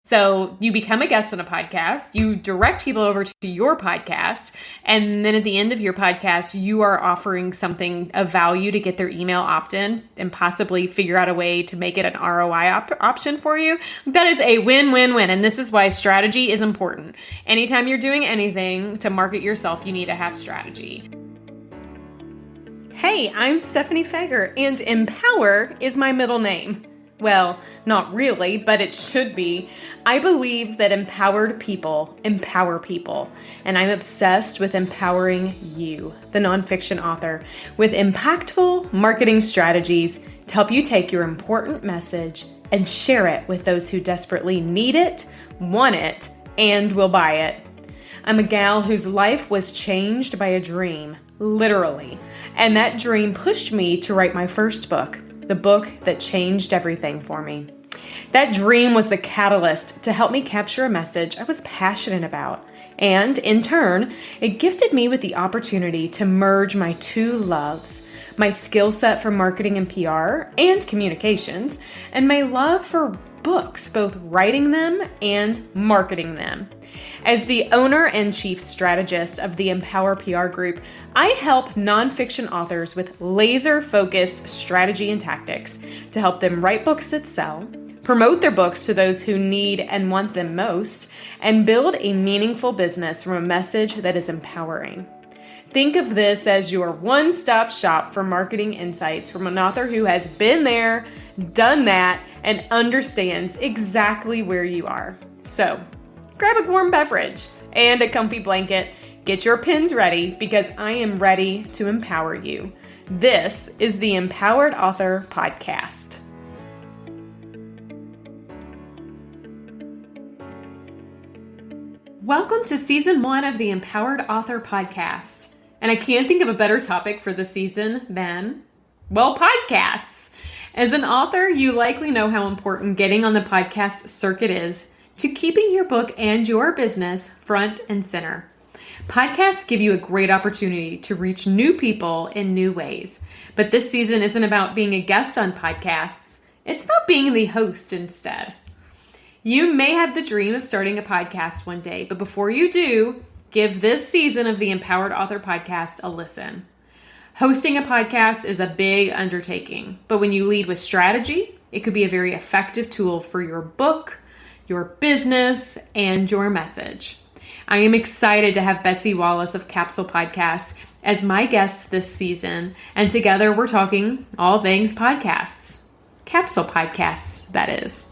So you become a guest on a podcast, you direct people over to your podcast, and then at the end of your podcast, you are offering something of value to get their email opt-in and possibly figure out a way to make it an ROI option for you. That is a win-win-win, and this is why strategy is important. Anytime you're doing anything to market yourself, you need to have strategy. Hey, I'm Stephanie Fager, and Empower is my middle name. Well, not really, but it should be. I believe that empowered people empower people, and I'm obsessed with empowering you, the nonfiction author, with impactful marketing strategies to help you take your important message and share it with those who desperately need it, want it, and will buy it. I'm a gal whose life was changed by a dream, literally, and that dream pushed me to write my first book. The book that changed everything for me. That dream was the catalyst to help me capture a message I was passionate about. And in turn, it gifted me with the opportunity to merge my two loves, my skill set for marketing and PR and communications, and my love for books, both writing them and marketing them. As the owner and chief strategist of the Empower PR Group, I help nonfiction authors with laser-focused strategy and tactics to help them write books that sell, promote their books to those who need and want them most, and build a meaningful business from a message that is empowering. Think of this as your one-stop shop for marketing insights from an author who has been there, done that, and understands exactly where you are. So, grab a warm beverage and a comfy blanket. Get your pens ready because I am ready to empower you. This is the Empowered Author Podcast. Welcome to Season 1 of the Empowered Author Podcast. And I can't think of a better topic for the season than, well, podcasts. As an author, you likely know how important getting on the podcast circuit is to keeping your book and your business front and center. Podcasts give you a great opportunity to reach new people in new ways. But this season isn't about being a guest on podcasts. It's about being the host instead. You may have the dream of starting a podcast one day, but before you do, give this season of the Empowered Author Podcast a listen. Hosting a podcast is a big undertaking, but when you lead with strategy, it could be a very effective tool for your book, your business, and your message. I am excited to have Betsy Wallace of Capsule Podcast as my guest this season, and together we're talking all things podcasts. Capsule Podcasts, that is.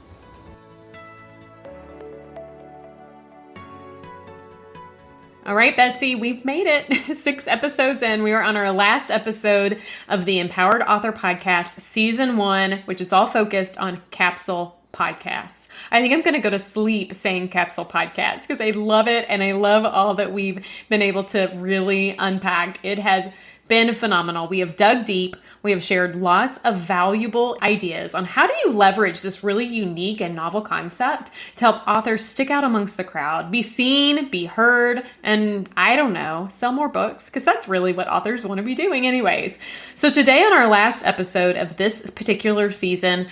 All right, Betsy, we've made it 6 episodes in. We are on our last episode of the Empowered Author Podcast, Season 1, which is all focused on Capsule Podcasts. I think I'm going to go to sleep saying Capsule Podcasts because I love it and I love all that we've been able to really unpack. It has been phenomenal. We have dug deep. We have shared lots of valuable ideas on how do you leverage this really unique and novel concept to help authors stick out amongst the crowd, be seen, be heard, and I don't know, sell more books, because that's really what authors want to be doing anyways. So today on our last episode of this particular season,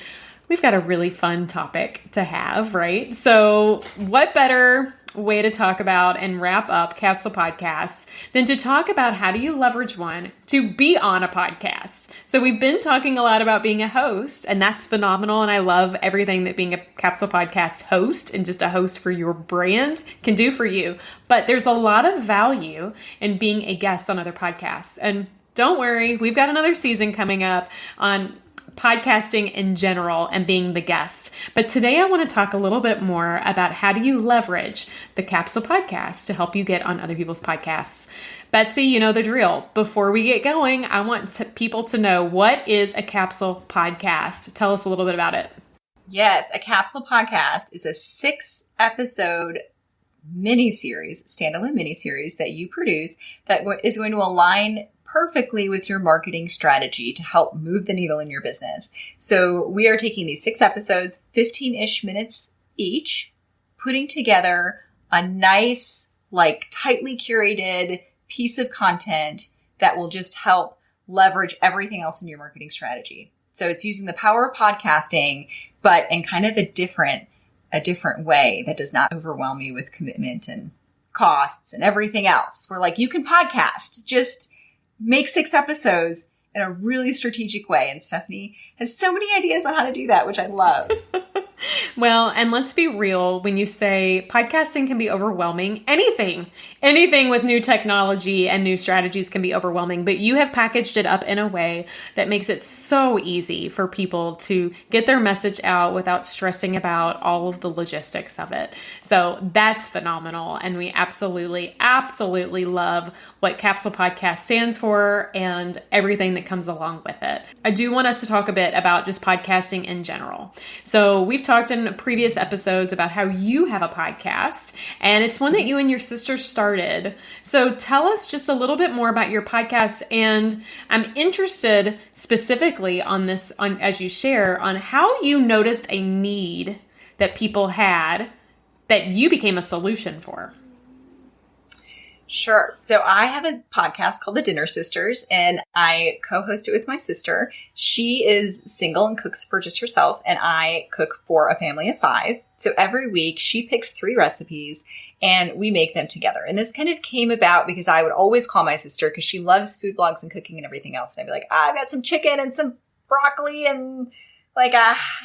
we've got a really fun topic to have, right? So what better way to talk about and wrap up Capsule Podcasts than to talk about how do you leverage one to be on a podcast. So we've been talking a lot about being a host, and that's phenomenal. And I love everything that being a Capsule Podcast host and just a host for your brand can do for you. But there's a lot of value in being a guest on other podcasts. And don't worry, we've got another season coming up on podcasting in general and being the guest. But today I want to talk a little bit more about how do you leverage the Capsule Podcast to help you get on other people's podcasts. Betsy, you know the drill. Before we get going, I want people to know, what is a Capsule Podcast? Tell us a little bit about it. Yes, a Capsule Podcast is a 6-episode standalone miniseries that you produce that is going to align perfectly with your marketing strategy to help move the needle in your business. So we are taking these 6 episodes, 15-ish minutes each, putting together a nice, tightly curated piece of content that will just help leverage everything else in your marketing strategy. So it's using the power of podcasting, but in kind of a different a different way that does not overwhelm you with commitment and costs and everything else. We're like, you can podcast, just make 6 episodes in a really strategic way. And Stephanie has so many ideas on how to do that, which I love. Well, and let's be real, when you say podcasting can be overwhelming, anything with new technology and new strategies can be overwhelming, but you have packaged it up in a way that makes it so easy for people to get their message out without stressing about all of the logistics of it. So that's phenomenal. And we absolutely love what Capsule Podcast stands for and everything that comes along with it. I do want us to talk a bit about just podcasting in general. So we've talked in previous episodes about how you have a podcast, and it's one that you and your sister started. So tell us just a little bit more about your podcast, and I'm interested specifically on this, as you share, on how you noticed a need that people had that you became a solution for. Sure. So I have a podcast called The Dinner Sisters, and I co-host it with my sister. She is single and cooks for just herself, and I cook for a family of 5. So every week she picks 3 recipes and we make them together. And this kind of came about because I would always call my sister because she loves food blogs and cooking and everything else. And I'd be like, I've got some chicken and some broccoli and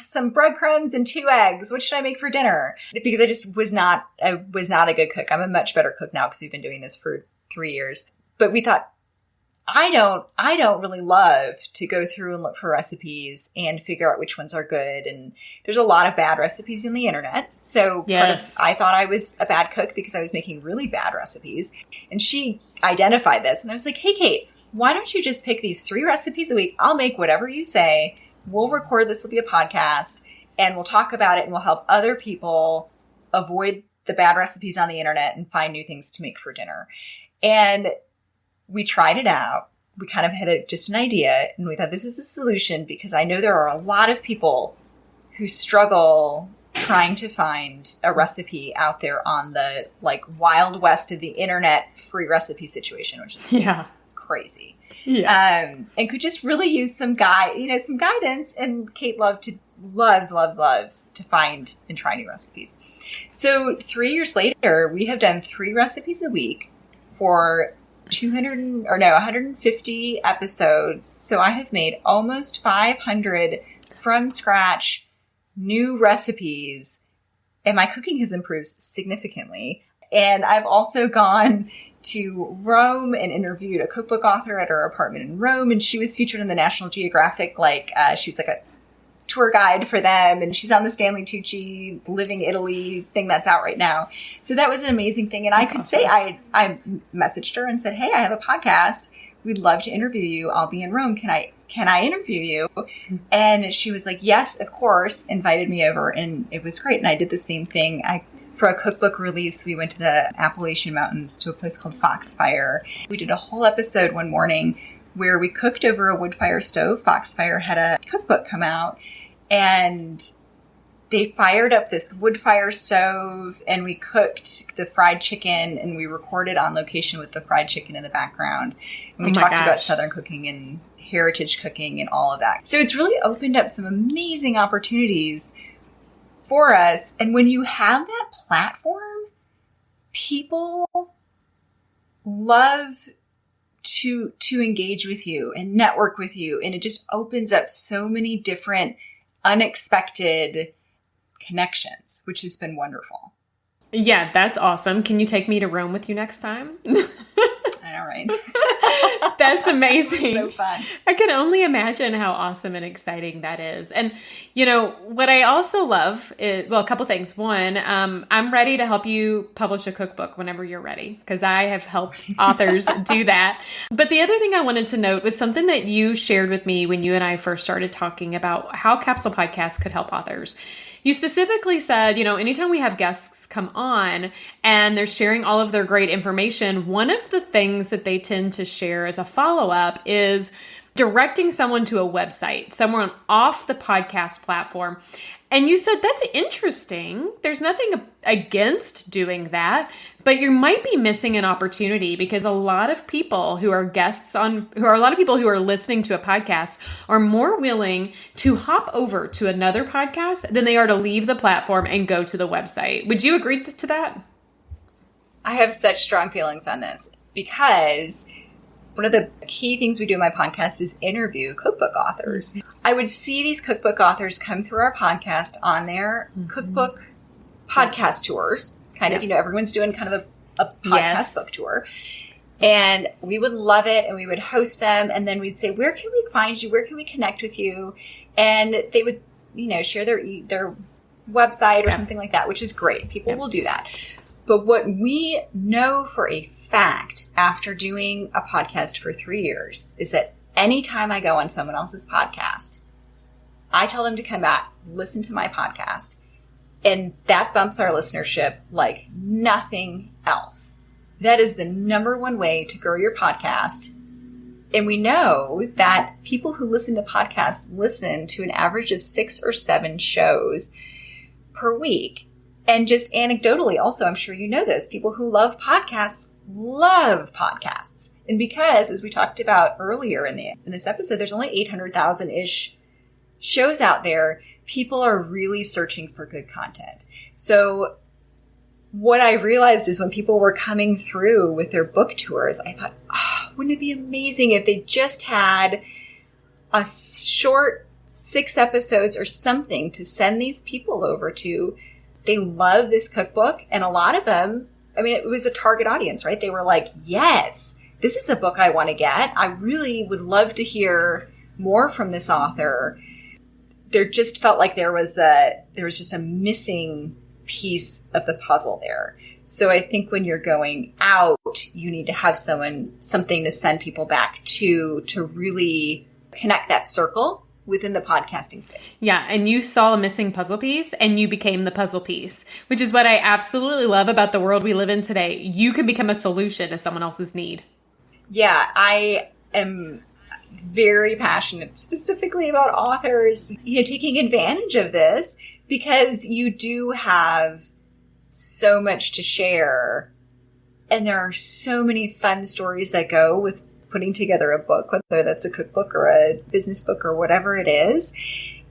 some breadcrumbs and 2 eggs. What should I make for dinner? Because I just was not a good cook. I'm a much better cook now because we've been doing this for 3 years. But we thought, I don't really love to go through and look for recipes and figure out which ones are good. And there's a lot of bad recipes in the internet. So yes. I thought I was a bad cook because I was making really bad recipes. And she identified this. And I was like, hey, Kate, why don't you just pick these 3 recipes a week? I'll make whatever you say. We'll record this will be a podcast and we'll talk about it and we'll help other people avoid the bad recipes on the internet and find new things to make for dinner. And we tried it out. We kind of had just an idea and we thought this is a solution because I know there are a lot of people who struggle trying to find a recipe out there on the wild west of the internet free recipe situation, which is crazy. Yeah. And could just really use some guidance. And Kate loves to find and try new recipes. So 3 years later, we have done 3 recipes a week for 150 episodes. So I have made almost 500 from scratch new recipes, and my cooking has improved significantly. And I've also gone to Rome and interviewed a cookbook author at her apartment in Rome. And she was featured in the National Geographic, she's like a tour guide for them. And she's on the Stanley Tucci Living Italy thing that's out right now. So that was an amazing thing. And I could say, I messaged her and said, hey, I have a podcast. We'd love to interview you. I'll be in Rome. Can I interview you? And she was like, yes, of course, invited me over. And it was great. And I did the same thing. For a cookbook release, we went to the Appalachian Mountains to a place called Foxfire. We did a whole episode one morning where we cooked over a wood fire stove. Foxfire had a cookbook come out and they fired up this wood fire stove and we cooked the fried chicken and we recorded on location with the fried chicken in the background. And we talked about Southern cooking and heritage cooking and all of that. So it's really opened up some amazing opportunities for us. And when you have that platform, people love to engage with you and network with you. And it just opens up so many different unexpected connections, which has been wonderful. Yeah, that's awesome. Can you take me to Rome with you next time? I know, right? That's amazing. So fun. I can only imagine how awesome and exciting that is. And, what I also love is, a couple things. One, I'm ready to help you publish a cookbook whenever you're ready, because I have helped authors do that. But the other thing I wanted to note was something that you shared with me when you and I first started talking about how Capsule Podcast could help authors. You specifically said, anytime we have guests come on and they're sharing all of their great information, one of the things that they tend to share as a follow-up is directing someone to a website, someone off the podcast platform. And you said that's interesting. There's nothing against doing that, but you might be missing an opportunity because a lot of people who are listening to a podcast are more willing to hop over to another podcast than they are to leave the platform and go to the website. Would you agree to that? I have such strong feelings on this because one of the key things we do in my podcast is interview cookbook authors. I would see these cookbook authors come through our podcast on their cookbook podcast tours. Kind of, everyone's doing kind of a podcast book tour. And we would love it, and we would host them, and then we'd say, where can we find you? Where can we connect with you? And they would, share their website or something like that, which is great. People will do that. But what we know for a fact after doing a podcast for 3 years is that anytime I go on someone else's podcast, I tell them to come back, listen to my podcast, and that bumps our listenership like nothing else. That is the number one way to grow your podcast. And we know that people who listen to podcasts listen to an average of 6 or 7 shows per week. And just anecdotally, also, I'm sure you know this, people who love podcasts. And because, as we talked about earlier in this episode, there's only 800,000-ish shows out there, people are really searching for good content. So what I realized is when people were coming through with their book tours, I thought, wouldn't it be amazing if they just had a short 6 episodes or something to send these people over to. They love this cookbook. And a lot of them, it was a target audience, right? They were like, yes, this is a book I want to get. I really would love to hear more from this author. There just felt like there was just a missing piece of the puzzle there. So I think when you're going out, you need to have something to send people back to really connect that circle within the podcasting space. Yeah, and you saw a missing puzzle piece and you became the puzzle piece, which is what I absolutely love about the world we live in today. You can become a solution to someone else's need. Yeah, I am very passionate specifically about authors, taking advantage of this because you do have so much to share. And there are so many fun stories that go with putting together a book, whether that's a cookbook or a business book or whatever it is.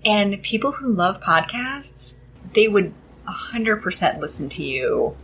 And people who love podcasts, they would 100% listen to you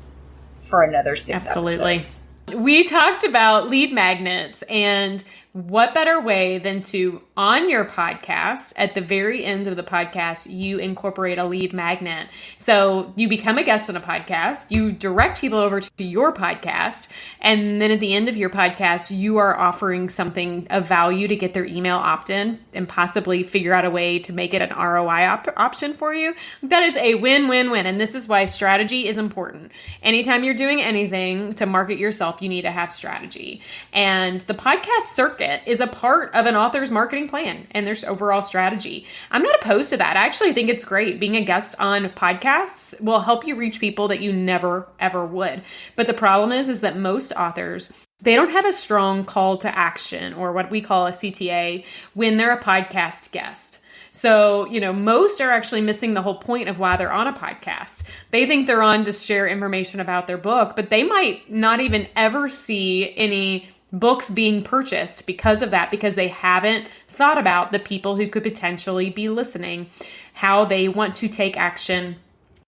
for another 6 episodes. We talked about lead magnets, and what better way than to, on your podcast, at the very end of the podcast, you incorporate a lead magnet. So you become a guest on a podcast, you direct people over to your podcast, and then at the end of your podcast, you are offering something of value to get their email opt-in and possibly figure out a way to make it an ROI option for you. That is a win-win-win, and this is why strategy is important. Anytime you're doing anything to market yourself, you need to have strategy. And the podcast circuit is a part of an author's marketing plan and there's overall strategy. I'm not opposed to that. I actually think it's great. Being a guest on podcasts will help you reach people that you never, ever would. But the problem is that most authors, they don't have a strong call to action, or what we call a CTA, when they're a podcast guest. So, most are actually missing the whole point of why they're on a podcast. They think they're on to share information about their book, but they might not even ever see any books being purchased because of that, because they haven't thought about the people who could potentially be listening, how they want to take action.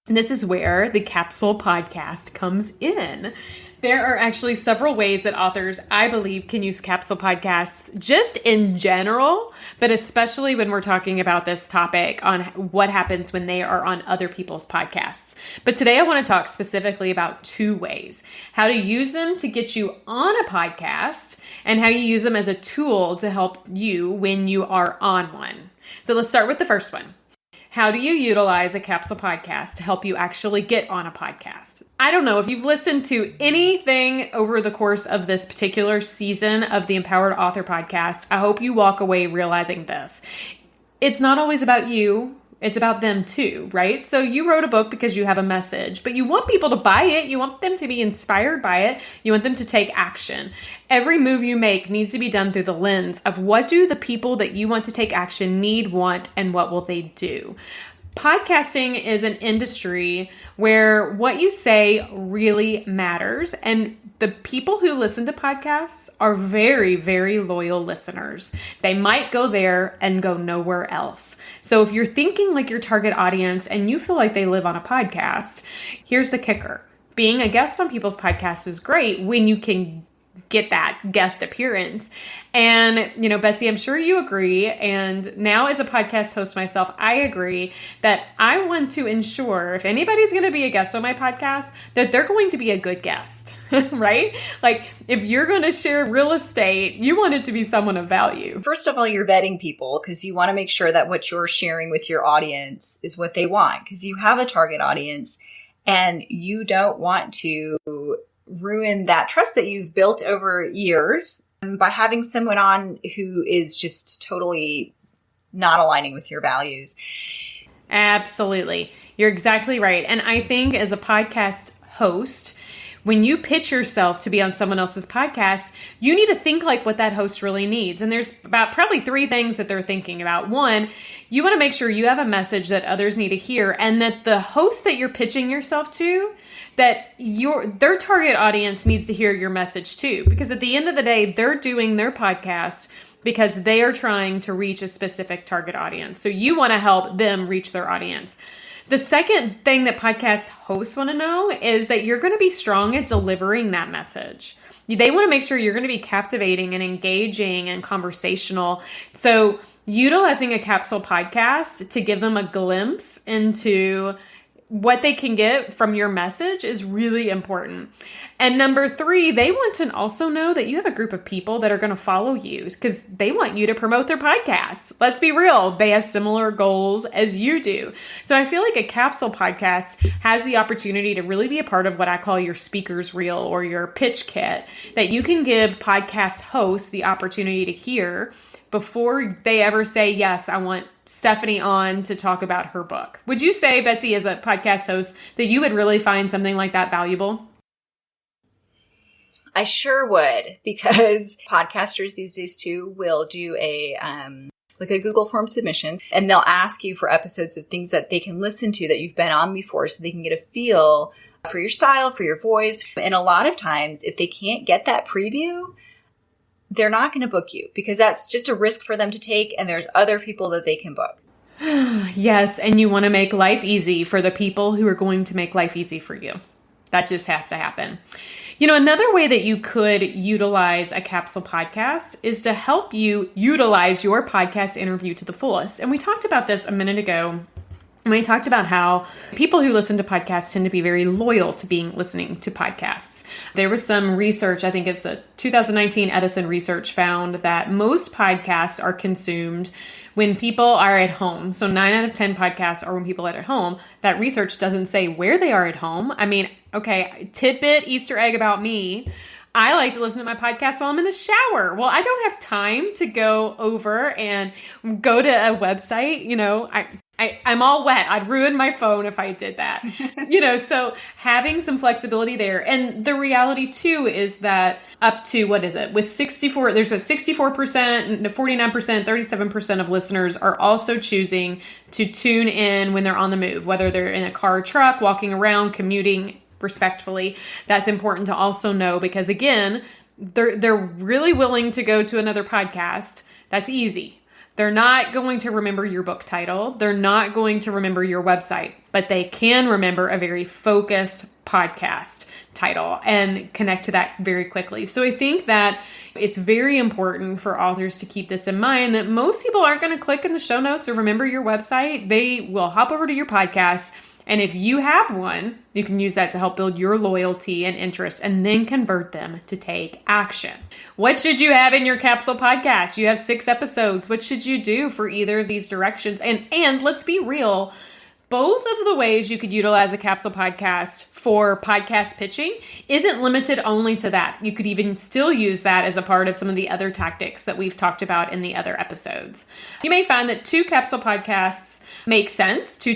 And this is where the Capsule Podcast comes in. There are actually several ways that authors, I believe, can use Capsule Podcasts just in general, but especially when we're talking about this topic on what happens when they are on other people's podcasts. But today I want to talk specifically about 2 ways: how to use them to get you on a podcast and how you use them as a tool to help you when you are on one. So let's start with the first one. How do you utilize a Capsule Podcast to help you actually get on a podcast? I don't know if you've listened to anything over the course of this particular season of the Empowered Author Podcast. I hope you walk away realizing this. It's not always about you. It's about them too, right? So you wrote a book because you have a message, but you want people to buy it. You want them to be inspired by it. You want them to take action. Every move you make needs to be done through the lens of what do the people that you want to take action need, want, and what will they do? Podcasting is an industry where what you say really matters. And the people who listen to podcasts are very, very loyal listeners. They might go there and go nowhere else. So if you're thinking like your target audience and you feel like they live on a podcast, here's the kicker. Being a guest on people's podcasts is great when you can get that guest appearance. And, Betsy, I'm sure you agree. And now as a podcast host myself, I agree that I want to ensure if anybody's going to be a guest on my podcast, that they're going to be a good guest, right? Like if you're going to share real estate, you want it to be someone of value. First of all, you're vetting people because you want to make sure that what you're sharing with your audience is what they want, because you have a target audience and you don't want to ruin that trust that you've built over years by having someone on who is just totally not aligning with your values. Absolutely. You're exactly right. And I think as a podcast host, when you pitch yourself to be on someone else's podcast, you need to think like what that host really needs. And there's about probably 3 things that they're thinking about. One, you want to make sure you have a message that others need to hear, and that the host that you're pitching yourself to, that their target audience needs to hear your message too. Because at the end of the day, they're doing their podcast because they are trying to reach a specific target audience. So you want to help them reach their audience. The second thing that podcast hosts want to know is that you're going to be strong at delivering that message. They want to make sure you're going to be captivating and engaging and conversational. So utilizing a capsule podcast to give them a glimpse into what they can get from your message is really important. And number 3, they want to also know that you have a group of people that are going to follow you because they want you to promote their podcast. Let's be real. They have similar goals as you do. So I feel like a capsule podcast has the opportunity to really be a part of what I call your speaker's reel or your pitch kit that you can give podcast hosts the opportunity to hear before they ever say, yes, I want Stephanie on to talk about her book. Would you say, Betsy, as a podcast host, that you would really find something like that valuable? I sure would, because podcasters these days too will do a Google form submission, and they'll ask you for episodes of things that they can listen to that you've been on before so they can get a feel for your style, for your voice. And a lot of times, if they can't get that preview, they're not going to book you because that's just a risk for them to take, and there's other people that they can book. Yes, and you want to make life easy for the people who are going to make life easy for you. That just has to happen. Another way that you could utilize a capsule podcast is to help you utilize your podcast interview to the fullest. And we talked about this a minute ago. And we talked about how people who listen to podcasts tend to be very loyal to listening to podcasts. There was some research, I think it's the 2019 Edison research, found that most podcasts are consumed when people are at home. So 9 out of 10 podcasts are when people are at home. That research doesn't say where they are at home. I mean, okay, tidbit, Easter egg about me. I like to listen to my podcast while I'm in the shower. Well, I don't have time to go over and go to a website. I'm all wet. I'd ruin my phone if I did that. So having some flexibility there. And the reality too is that up to, with 64, there's a 64%, 49%, 37% of listeners are also choosing to tune in when they're on the move, whether they're in a car or truck, walking around, commuting, respectfully. That's important to also know because again, they're really willing to go to another podcast. That's easy. They're not going to remember your book title. They're not going to remember your website, but they can remember a very focused podcast title and connect to that very quickly. So I think that it's very important for authors to keep this in mind that most people aren't going to click in the show notes or remember your website. They will hop over to your podcast. And if you have one, you can use that to help build your loyalty and interest and then convert them to take action. What should you have in your capsule podcast? You have 6 episodes. What should you do for either of these directions? And let's be real, both of the ways you could utilize a capsule podcast for podcast pitching isn't limited only to that. You could even still use that as a part of some of the other tactics that we've talked about in the other episodes. You may find that 2 capsule podcasts make sense. Two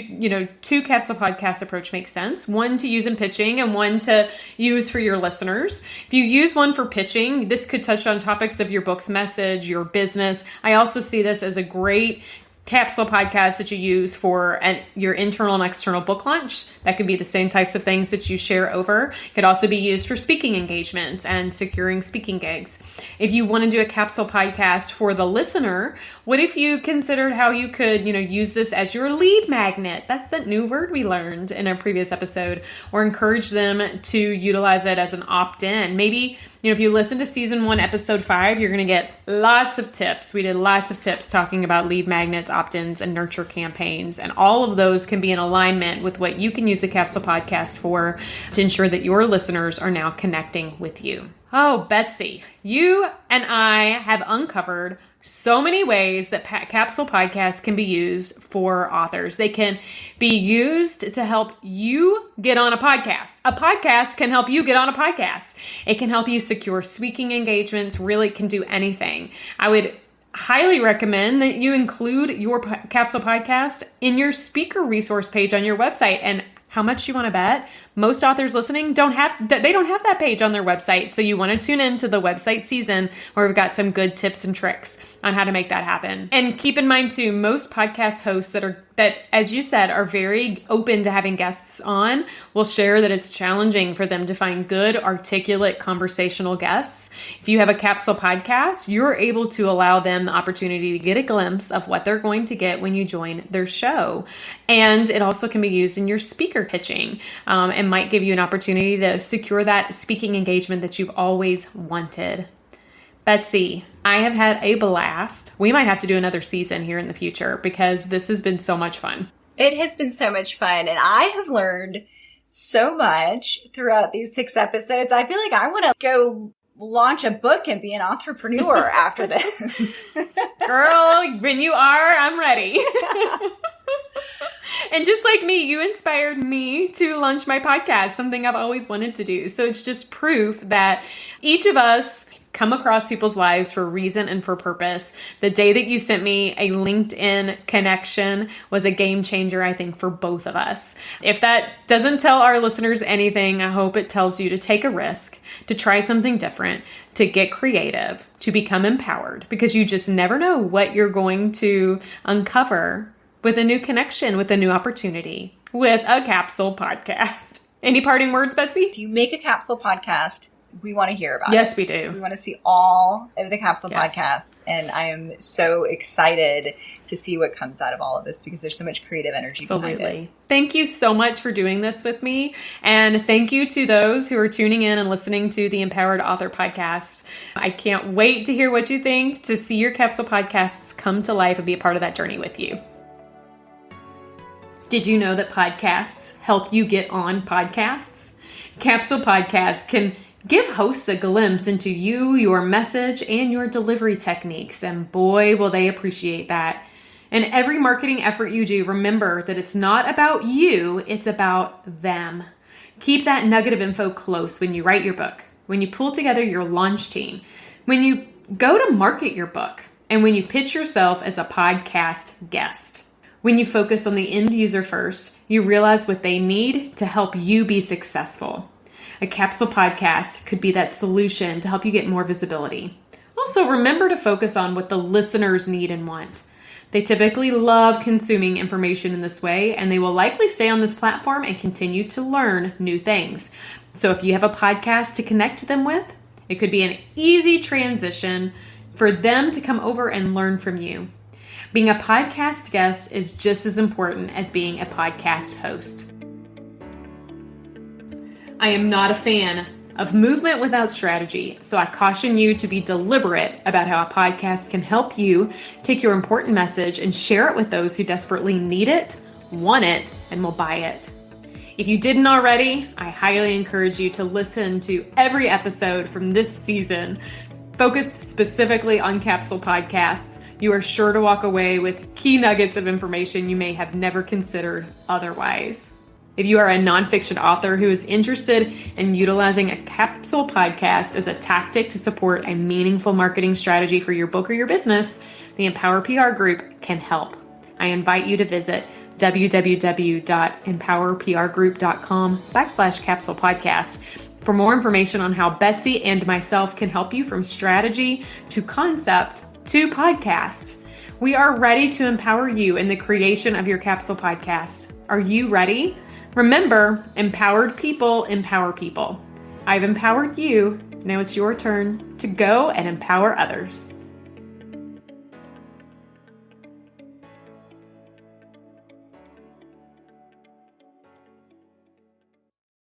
capsule podcast approach makes sense. One to use in pitching and one to use for your listeners. If you use one for pitching, this could touch on topics of your book's message, your business. I also see this as a great capsule podcast that you use for your internal and external book launch. That could be the same types of things that you share over. It could also be used for speaking engagements and securing speaking gigs. If you want to do a capsule podcast for the listener, what if you considered how you could, use this as your lead magnet? That's that new word we learned in a previous episode. Or encourage them to utilize it as an opt-in. Maybe, if you listen to season 1, episode 5, you're going to get lots of tips. We did lots of tips talking about lead magnets, opt-ins, and nurture campaigns. And all of those can be in alignment with what you can use the Capsule Podcast for to ensure that your listeners are now connecting with you. Oh, Betsy, you and I have uncovered so many ways that Capsule Podcasts can be used for authors. They can be used to help you get on a podcast. A podcast can help you get on a podcast. It can help you secure speaking engagements, really can do anything. I would highly recommend that you include your Capsule Podcast in your speaker resource page on your website. And how much you want to bet? Most authors listening don't have that page on their website. So you want to tune into the website season where we've got some good tips and tricks on how to make that happen. And keep in mind too, most podcast hosts that, as you said, are very open to having guests on will share that it's challenging for them to find good, articulate, conversational guests. If you have a Capsule Podcast, you're able to allow them the opportunity to get a glimpse of what they're going to get when you join their show. And it also can be used in your speaker pitching and might give you an opportunity to secure that speaking engagement that you've always wanted. Betsy, I have had a blast. We might have to do another season here in the future because this has been so much fun. It has been so much fun, and I have learned so much throughout these 6 episodes. I feel like I want to go launch a book and be an entrepreneur after this. Girl, when you are, I'm ready. And just like me, you inspired me to launch my podcast, something I've always wanted to do. So it's just proof that each of us come across people's lives for a reason and for purpose. The day that you sent me a LinkedIn connection was a game changer, I think, for both of us. If that doesn't tell our listeners anything, I hope it tells you to take a risk, to try something different, to get creative, to become empowered, because you just never know what you're going to uncover with a new connection, with a new opportunity, with a Capsule Podcast. Any parting words, Betsy? If you make a Capsule Podcast, we want to hear about it. Yes, we do. We want to see all of the Capsule Podcasts. And I am so excited to see what comes out of all of this because there's so much creative energy behind it. Thank you so much for doing this with me. And thank you to those who are tuning in and listening to the Empowered Author Podcast. I can't wait to hear what you think, to see your Capsule Podcasts come to life and be a part of that journey with you. Did you know that podcasts help you get on podcasts? Capsule Podcasts can give hosts a glimpse into you, your message, and your delivery techniques. And boy, will they appreciate that. In every marketing effort you do, remember that it's not about you, it's about them. Keep that nugget of info close when you write your book, when you pull together your launch team, when you go to market your book, and when you pitch yourself as a podcast guest. When you focus on the end user first, you realize what they need to help you be successful. A Capsule Podcast could be that solution to help you get more visibility. Also, remember to focus on what the listeners need and want. They typically love consuming information in this way, and they will likely stay on this platform and continue to learn new things. So if you have a podcast to connect to them with, it could be an easy transition for them to come over and learn from you. Being a podcast guest is just as important as being a podcast host. I am not a fan of movement without strategy, so I caution you to be deliberate about how a podcast can help you take your important message and share it with those who desperately need it, want it, and will buy it. If you didn't already, I highly encourage you to listen to every episode from this season, focused specifically on Capsule Podcasts. You are sure to walk away with key nuggets of information you may have never considered otherwise. If you are a nonfiction author who is interested in utilizing a Capsule Podcast as a tactic to support a meaningful marketing strategy for your book or your business, the Empower PR Group can help. I invite you to visit www.empowerprgroup.com/Capsule Podcast for more information on how Betsy and myself can help you from strategy to concept to podcast. We are ready to empower you in the creation of your capsule podcast. Are you ready? Remember, empowered people empower people. I've empowered you. Now it's your turn to go and empower others.